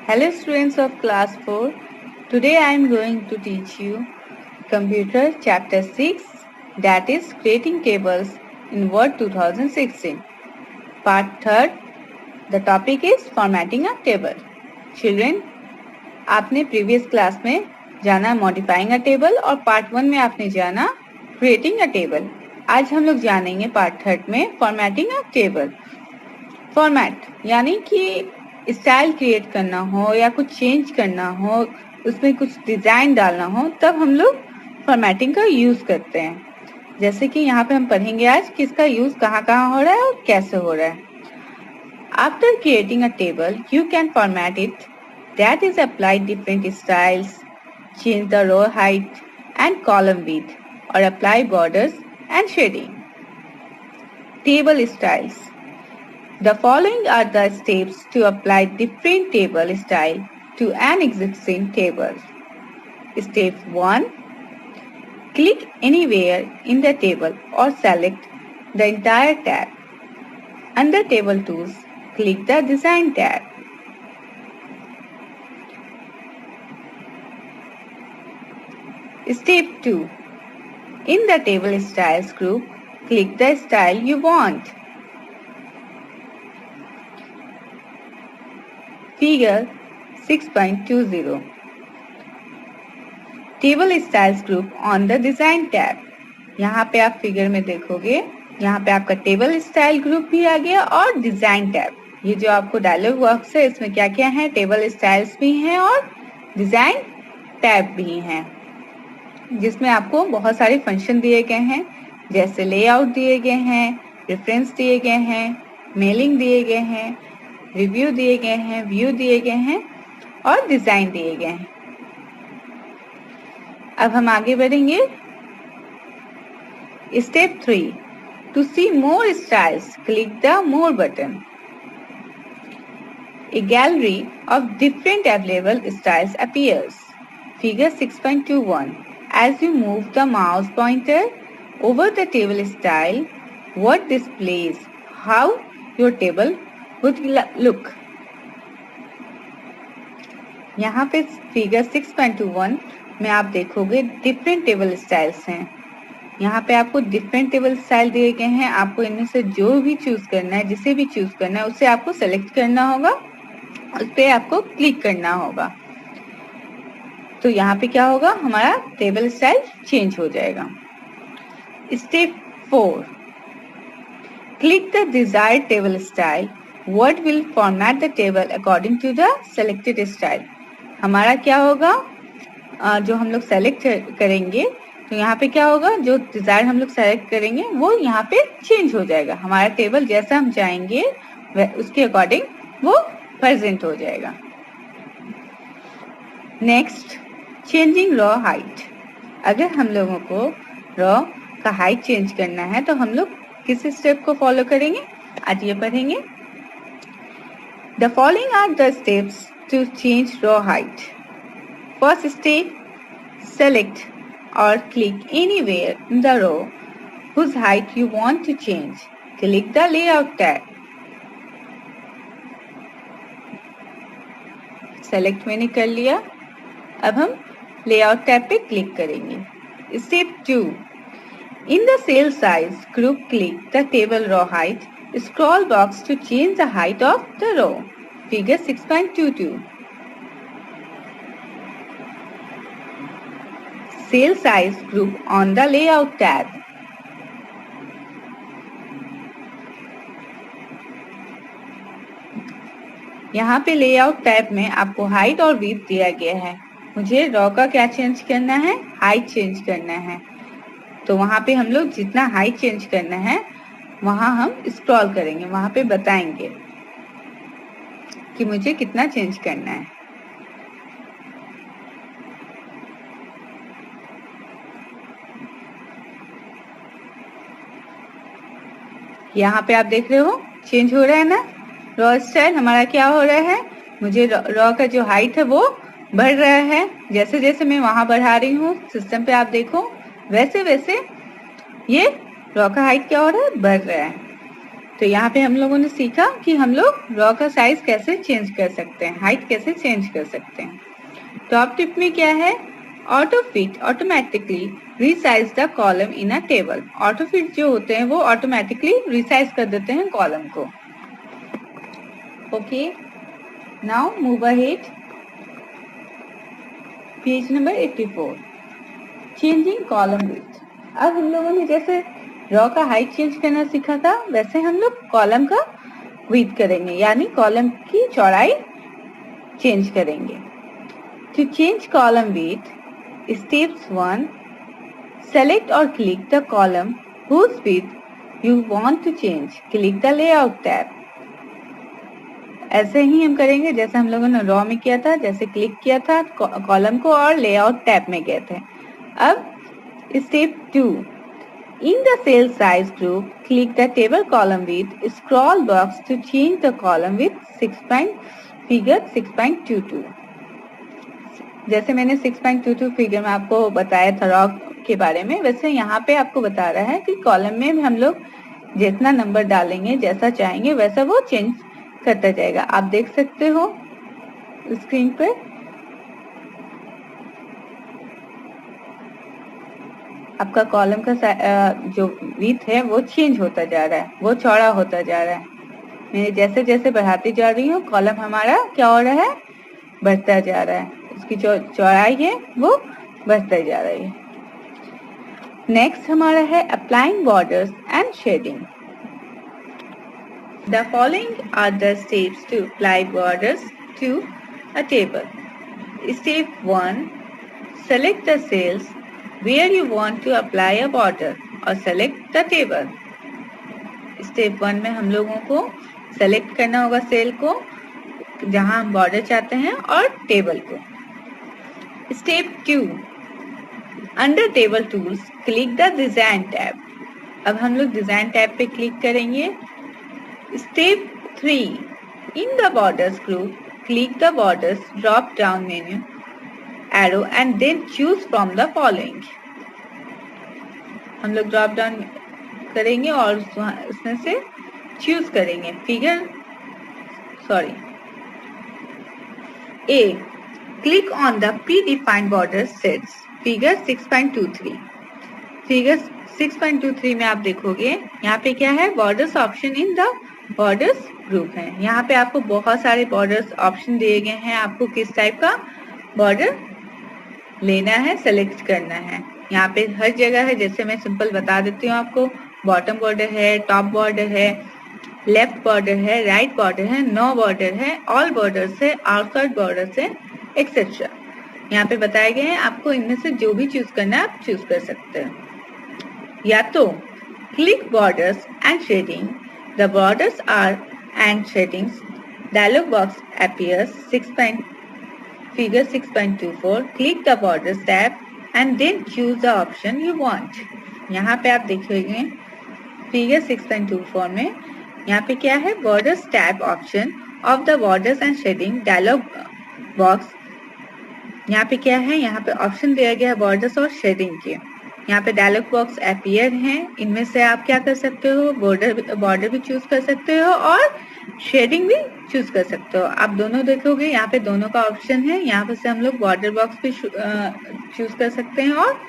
Hello students of class 4. Today I am going to teach you Computer chapter 6, that is creating tables in Word 2016. Part 3rd. The topic is formatting a table. Children, आपने previous class में जाना modifying a table और part 1 में आपने जाना creating a table. आज हम लोग जानेंगे part 3rd में formatting a table. Format यानी कि स्टाइल क्रिएट करना हो या कुछ चेंज करना हो, उसमें कुछ डिजाइन डालना हो, तब हम लोग फॉर्मेटिंग का यूज करते हैं। जैसे कि यहाँ पे हम पढ़ेंगे आज कि इसका यूज कहाँ हो रहा है और कैसे हो रहा है। After creating a table you can format it, that is apply different styles, change the row height and column width और apply borders and shading. Table styles. The following are the steps to apply different table style to an existing table. Step 1. Click anywhere in the table or select the entire tab. Under Table Tools, click the Design tab. Step 2. In the Table Styles group, click the style you want. Figure 6.20. Table styles group on the design tab. यहाँ पे आप figure में देखोगे, यहाँ पे आपका table style group भी आ गया और डिजाइन टैब. ये जो आपको डायलॉग बॉक्स है इसमें क्या क्या है, टेबल स्टाइल्स भी हैं और डिजाइन टैब भी हैं, जिसमें आपको बहुत सारे फंक्शन दिए गए हैं, जैसे लेआउट दिए गए हैं, रेफरेंस दिए गए हैं, मेलिंग दिए गए हैं, रिव्यू दिए गए हैं, व्यू दिए गए हैं और डिजाइन दिए गए हैं. अब हम आगे बढ़ेंगे. Step 3. To see more styles click the more button. A gallery of different available styles appears. Figure 6.21. As you move the mouse pointer over the table style, what displays how your table would look. यहाँ पे figure 6.21 में आप देखोगे different table styles हैं. यहाँ पे आपको different table style दिए गए हैं. आपको इनमें से जो भी चूज करना है, जिसे भी चूज करना है, उसे आपको सेलेक्ट करना होगा, उस पे आपको क्लिक करना होगा. तो यहाँ पे क्या होगा, हमारा टेबल स्टाइल चेंज हो जाएगा. Step 4. Click the desired table style. Word will format the table according to the selected style. हमारा क्या होगा, जो हम लोग सेलेक्ट करेंगे, तो यहाँ पे क्या होगा, जो डिजायर हम लोग सेलेक्ट करेंगे वो यहाँ पे चेंज हो जाएगा. हमारा टेबल जैसा हम चाहेंगे उसके अकॉर्डिंग वो प्रेजेंट हो जाएगा. Next, changing raw height. अगर हम लोगों को रॉ का हाइट चेंज करना है तो हम लोग किस स्टेप को फॉलो करेंगे, आज ये पढ़ेंगे. The following are the steps to change row height. First step, select or click anywhere in the row whose height you want to change. Click the Layout tab. Select मैंने कर लिया. अब हम Layout tab पे click करेंगे. Step 2. In the cell size group, click the table row height. Scroll box to change the height of the row. Figure 6.22. Cell size group on the layout tab. यहाँ पे layout tab में आपको height और width दिया गया है. मुझे raw का क्या चेंज करना है, हाइट चेंज करना है. तो वहाँ पे हम लोग जितना हाइट चेंज करना है वहाँ हम स्क्रॉल करेंगे, वहाँ पे बताएंगे कि मुझे कितना चेंज करना है. यहाँ पे आप देख रहे हो चेंज हो रहा है ना. रॉ स्टाइल हमारा क्या हो रहा है, मुझे रॉ का जो हाइट है वो बढ़ रहा है. जैसे जैसे मैं वहां बढ़ा रही हूँ सिस्टम पे, आप देखो वैसे वैसे ये रॉ का हाइट क्या हो रहा है, बढ़ रहा है. तो यहाँ पे हम लोगों ने सीखा कि हम लोग रॉ का साइज कैसे चेंज कर सकते हैं, हाइट कैसे चेंज कर सकते हैं। टॉप टिप में क्या है, auto fit automatically resize the column in a table. Auto fit जो होते हैं वो ऑटोमेटिकली रिसाइज कर देते हैं कॉलम को। Okay, now move ahead, page number 84, changing column width. अब हम लोगों ने जैसे रॉ का हाइट चेंज करना सीखा था, वैसे हम लोग कॉलम का विड्थ करेंगे, यानी कॉलम की चौड़ाई चेंज करेंगे। To change column width, steps 1, select or click the column whose width you want to change. Click the layout tab. ऐसे ही हम करेंगे जैसे हम लोगों ने रॉ में किया था, जैसे क्लिक किया था कॉलम को और लेआउट टैब में गए थे। अब step 2, in the cell size group, click the table column width scroll box to change the column width figure 6.22। जैसे मैंने 6.22 फिगर में आपको बताया था रॉ के बारे में, वैसे यहाँ पे आपको बता रहा है कि कॉलम में हम लोग जितना नंबर डालेंगे, जैसा चाहेंगे वैसा वो चेंज करता जाएगा। आप देख सकते हो स्क्रीन पे। आपका कॉलम का जो विड्थ है वो चेंज होता जा रहा है, वो चौड़ा होता जा रहा है। मैं जैसे जैसे बढ़ाती जा रही हूँ कॉलम हमारा क्या हो रहा है, बढ़ता जा रहा है, उसकी जो चौड़ाई है वो बढ़ता जा रही है। नेक्स्ट हमारा है applying borders and shading. The following are the steps to apply borders to a table. Step 1, select the cells where you want to apply a border or select the table. Step 1 में हम लोगों को select करना होगा cell को जहां हम border चाहते हैं और टेबल को। Step 2, under table tools, click the design tab. अब हम लोग डिजाइन टैब पे क्लिक करेंगे। Step 3, in the borders group, click the borders drop down menu arrow and then choose from the following. हम लोग ड्रॉप डाउन करेंगे और उसमें से चूज करेंगे A, click on the predefined border sets, figure 6.23। Figure 6.23 में आप देखोगे यहाँ पे क्या है, borders option in the borders group है। यहाँ पे आपको बहुत सारे बॉर्डर्स ऑप्शन दिए गए हैं, आपको किस टाइप का बॉर्डर लेना है, सेलेक्ट करना है। यहाँ पे हर जगह है, जैसे मैं सिंपल बता देती हूँ आपको। बॉटम बॉर्डर है, टॉप बॉर्डर है, लेफ्ट बॉर्डर है, राइट बॉर्डर है, नो बॉर्डर है, ऑल बॉर्डर्स है, आउटसाइड बॉर्डर्स है, एक्सेट्रा। यहाँ पे बताए गए हैं, आपको इनमें से जो भी चूज करना है आप चूज कर सकते हैं। या तो click borders and shading, the borders are and shadings dialog box appears figure 6.24, click the borders tab and then choose the option you want। यहाँ पे आप देखेंगे फिगर 6.24 में यहाँ पे क्या है, borders tab option of the borders and shading dialog box. यहाँ पे क्या है, यहाँ पे ऑप्शन दिया गया है बॉर्डर्स और शेडिंग के। यहाँ पे डायलॉग बॉक्स अपीयर हैं, इनमें से आप क्या कर सकते हो, बॉर्डर भी चूज कर सकते हो और शेडिंग भी चूज कर सकते हो। आप दोनों देखोगे यहाँ पे दोनों का ऑप्शन है। यहाँ पे से हम लोग बॉर्डर बॉक्स भी चूज कर सकते हैं और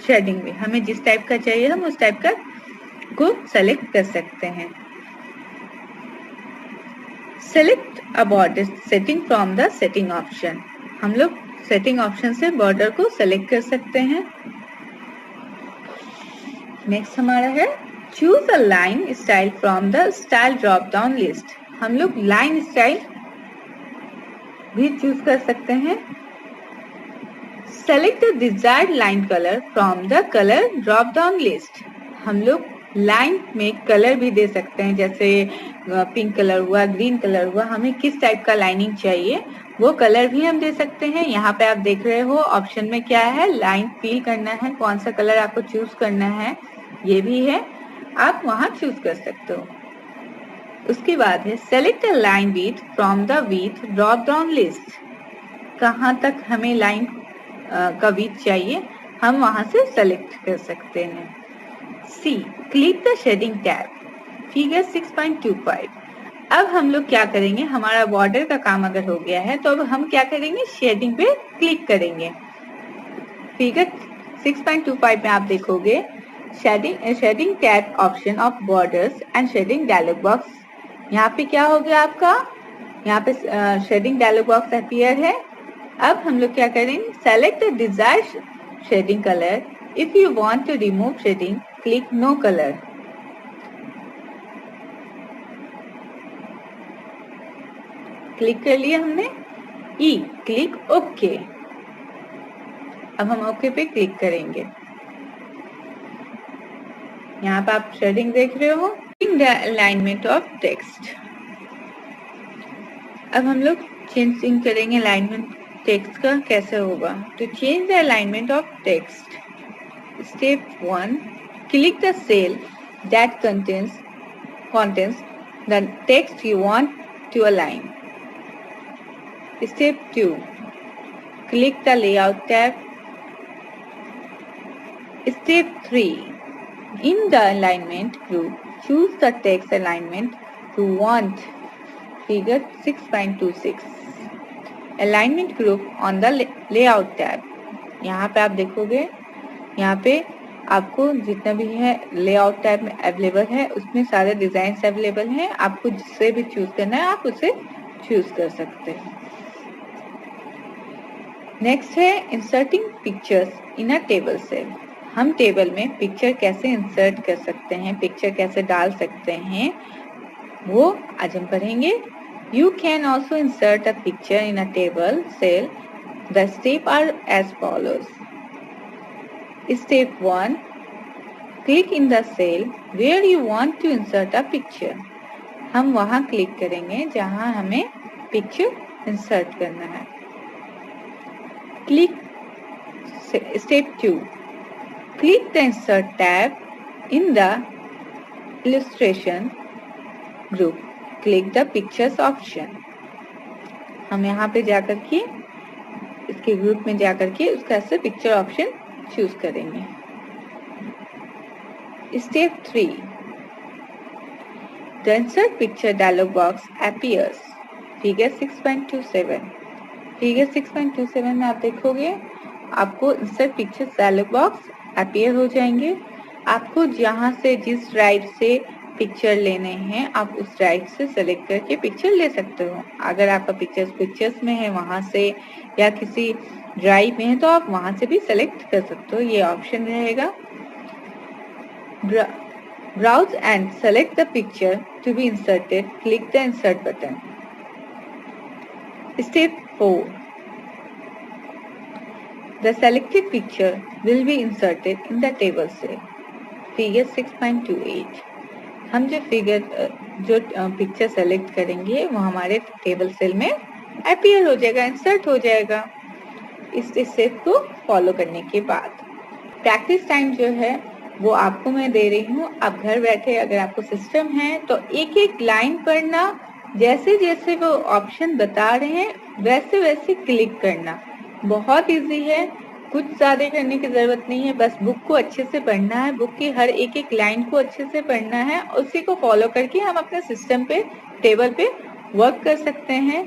शेडिंग भी, हमें जिस टाइप का चाहिए हम उस टाइप का को सेलेक्ट कर सकते हैं। Select a border setting from the setting option, हम लोग सेटिंग ऑप्शन से बॉर्डर को सेलेक्ट कर सकते हैं। नेक्स्ट हमारा है choose a line style from the style drop down list. हम लोग लाइन स्टाइल भी चूज कर सकते हैं। Select the desired line colour from the colour drop down list. हम लोग लाइन में कलर भी दे सकते हैं, जैसे पिंक कलर हुआ, ग्रीन कलर हुआ, हमें किस टाइप का लाइनिंग चाहिए वो कलर भी हम दे सकते हैं। यहाँ पे आप देख रहे हो ऑप्शन में क्या है, लाइन फिल करना है, कौन सा कलर आपको चूज करना है ये भी है, आप वहां चूज कर सकते हो। उसके बाद है select a line width from the width drop down list. कहाँ तक हमें लाइन का विड्थ चाहिए हम वहां से सेलेक्ट कर सकते हैं। सी, क्लिक द शेडिंग टैब, ठीक है 6.25। अब हम लोग क्या करेंगे, हमारा बॉर्डर का काम अगर हो गया है तो अब हम क्या करेंगे, शेडिंग पे क्लिक करेंगे। फिगर 6.25 में आप देखोगे shading tab option of borders and shading dialog box. यहाँ पे क्या हो गया आपका, यहाँ पे शेडिंग डायलॉग बॉक्स अपीयर है। अब हम लोग क्या करेंगे, select the desired shading colour. If you want to remove shading click no colour. Click कर लिया हमने, ई क्लिक ओके। अब हम ओके पे क्लिक करेंगे। यहाँ पे आप शेडिंग देख रहे हो, द अलाइनमेंट ऑफ टेक्स्ट। अब हम लोग चेंजिंग करेंगे अलाइनमेंट टेक्स्ट का कैसे होगा। To change the alignment of text, step 1 click the cell that contains the text you want to align. Step 2 click the layout tab. Step 3 in the alignment group choose the text alignment you want. Figure 6.26 alignment group on the layout tab. यहाँ पे आप देखोगे, यहाँ पे आपको जितना भी है लेआउट टैब में अवेलेबल है उसमें सारे डिजाइन अवेलेबल हैं। आपको जिससे भी चूज करना है आप उसे चूज कर सकते हैं। नेक्स्ट है inserting pictures in a table cell. हम टेबल में पिक्चर कैसे इंसर्ट कर सकते हैं, पिक्चर कैसे डाल सकते हैं, वो आज हम पढ़ेंगे। You can also insert a picture in a table cell. The steps are as follows. Step 1 click in the cell where you want to insert a picture. हम वहां क्लिक करेंगे जहां हमें पिक्चर इंसर्ट करना है। Step 2 click the insert tab in the illustration group. Click the pictures option. हम यहाँ पे जाकर के इसके ग्रुप में जाकर के उसका से पिक्चर ऑप्शन चूज करेंगे। Step 3 The insert picture dialog box appears. Figure 6.27 Figure 6.27 में आप देखोगे आपको insert picture dialog box appear हो जाएंगे। आपको जहाँ से जिस ड्राइव से पिक्चर लेने हैं आप उस ड्राइव से सेलेक्ट करके पिक्चर ले सकते हो। अगर आपका पिक्चर्स में है वहां से या किसी ड्राइव में है तो आप वहां से भी सेलेक्ट कर सकते हो, ये ऑप्शन रहेगा। Browse and select the picture to be inserted, click the insert button. Step 4 the selected picture will be inserted in the table cell. Figure 6.28 हम जो पिक्चर सेलेक्ट करेंगे वो हमारे टेबल सेल में अपीयर हो जाएगा, इंसर्ट हो जाएगा। इस स्टेप को फॉलो करने के बाद प्रैक्टिस टाइम जो है वो आपको मैं दे रही हूँ। आप घर बैठे अगर आपको सिस्टम है तो एक एक लाइन पढ़ना, जैसे जैसे वो ऑप्शन बता रहे हैं वैसे वैसे क्लिक करना। बहुत इजी है, कुछ ज्यादा करने की जरूरत नहीं है, बस बुक को अच्छे से पढ़ना है, बुक की हर एक एक लाइन को अच्छे से पढ़ना है। उसी को फॉलो करके हम अपने सिस्टम पे टेबल पे वर्क कर सकते हैं।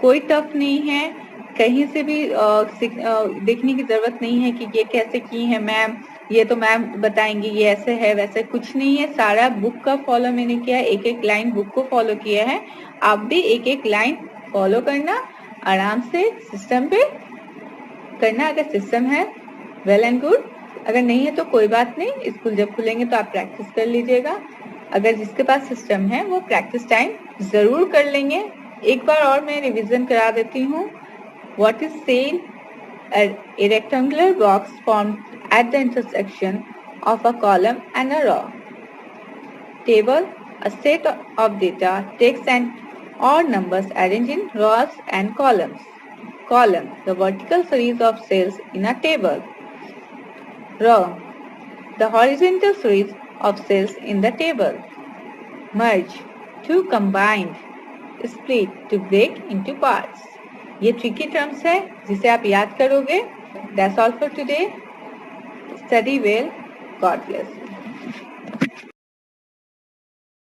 कोई टफ नहीं है, कहीं से भी देखने की जरूरत नहीं है कि ये कैसे की है मैम, ये तो मैम बताएंगी ये ऐसे है वैसे, कुछ नहीं है। सारा बुक का फॉलो मैंने किया है, एक एक लाइन बुक को फॉलो किया है। आप भी एक एक लाइन फॉलो करना, आराम से सिस्टम पे करना। अगर सिस्टम है वेल एंड गुड, अगर नहीं है तो कोई बात नहीं, स्कूल जब खुलेंगे तो आप प्रैक्टिस कर लीजिएगा। अगर जिसके पास सिस्टम है वो प्रैक्टिस टाइम जरूर कर लेंगे। एक बार और मैं रिवीजन करा देती हूँ। What is cell? A rectangular box formed at the intersection of a column and a row. Table, a set of data, text and or numbers arranged in rows and columns. Column, the vertical series of cells in a table. Row, the horizontal series of cells in the table. Merge, to combine. Split, to break into parts. ये tricky terms है जिसे आप याद करोगे। That's all for today. Study well. God bless.